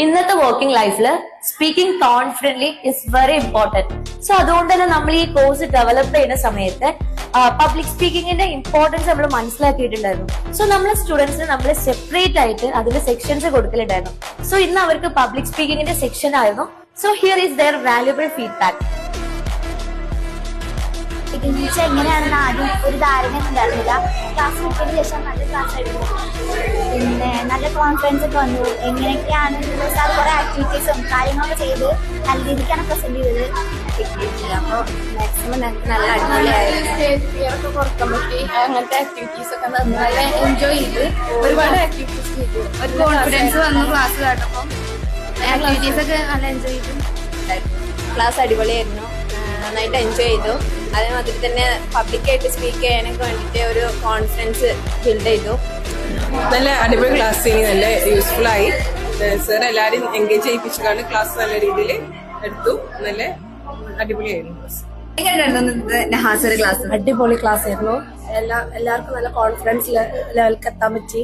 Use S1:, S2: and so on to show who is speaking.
S1: ഇന്നത്തെ വർക്കിംഗ് ലൈഫിൽ speaking confidently is very important. So അതുകൊണ്ട് തന്നെ നമ്മൾ ഈ കോഴ്സ് ഡെവലപ്പ് ചെയ്യുന്ന സമയത്ത് പബ്ലിക് സ്പീക്കിങ്ങിന്റെ ഇമ്പോർട്ടൻസ് നമ്മൾ മനസ്സിലാക്കിയിട്ടുണ്ടായിരുന്നു. സോ നമ്മളെ സ്റ്റുഡൻസിന് നമ്മൾ സെപ്പറേറ്റ് ആയിട്ട് അതിന്റെ സെക്ഷൻസ് കൊടുക്കലുണ്ടായിരുന്നു. സോ ഇന്ന് അവർക്ക് പബ്ലിക് സ്പീക്കിങ്ങിന്റെ സെക്ഷൻ ആയിരുന്നു. So here is their valuable feedback.
S2: Teacher എങ്ങനെയാണെന്ന് ആദ്യം ഒരു ധാരണ ഉണ്ടായിരുന്നില്ല. ക്ലാസ് കിട്ടിയതിന് ശേഷം നല്ല ക്ലാസ് ആയിരുന്നു. പിന്നെ നല്ല കോൺഫിഡൻസ് ഒക്കെ വന്നു. എങ്ങനെയൊക്കെയാണ് സാർ കുറെ ആക്ടിവിറ്റീസും കാര്യങ്ങളൊക്കെ ചെയ്ത് നല്ല രീതിക്കാണ് പ്രസന്റ് ചെയ്തത്.
S3: അപ്പോൾ മാക്സിമം ഞങ്ങൾക്ക് നല്ല അടിപൊളിയായിരുന്നു. സ്റ്റേജ് ഫിയറൊക്കെ കുറക്കാൻ പറ്റി. അങ്ങനത്തെ ആക്ടിവിറ്റീസ് ഒക്കെ നല്ല എൻജോയ് ചെയ്ത് ഒരുപാട് ആക്ടിവിറ്റീസ് ചെയ്തു. ഒരു കോൺഫിഡൻസ് വന്നു ക്ലാസ് കേട്ടപ്പോൾ. ആക്ടിവിറ്റീസ് ഒക്കെ നല്ല എൻജോയ് ചെയ്തു. ക്ലാസ് അടിപൊളിയായിരുന്നു. നന്നായിട്ട് എൻജോയ് ചെയ്തു. അതേമാതിരി തന്നെ പബ്ലിക്കായിട്ട് സ്പീക്ക് ചെയ്യാനൊക്കെ വേണ്ടിയിട്ട് ഒരു കോൺഫിഡൻസ് ബിൽഡ് ചെയ്തു.
S4: നല്ല അടിപൊളി ക്ലാസ് നല്ല യൂസ്ഫുൾ ആയി. സർ എല്ലാവരും എൻഗേജ് ചെയ്യിപ്പിച്ചാണ് ക്ലാസ് നല്ല രീതിയിൽ എടുത്തു. നല്ല അടിപൊളിയായിരുന്നു.
S3: ക്ലാസ്
S5: അടിപൊളി ക്ലാസ് ആയിരുന്നു. എല്ലാവർക്കും നല്ല കോൺഫിഡൻസ് ലെവലിലേക്ക് എത്താൻ പറ്റി.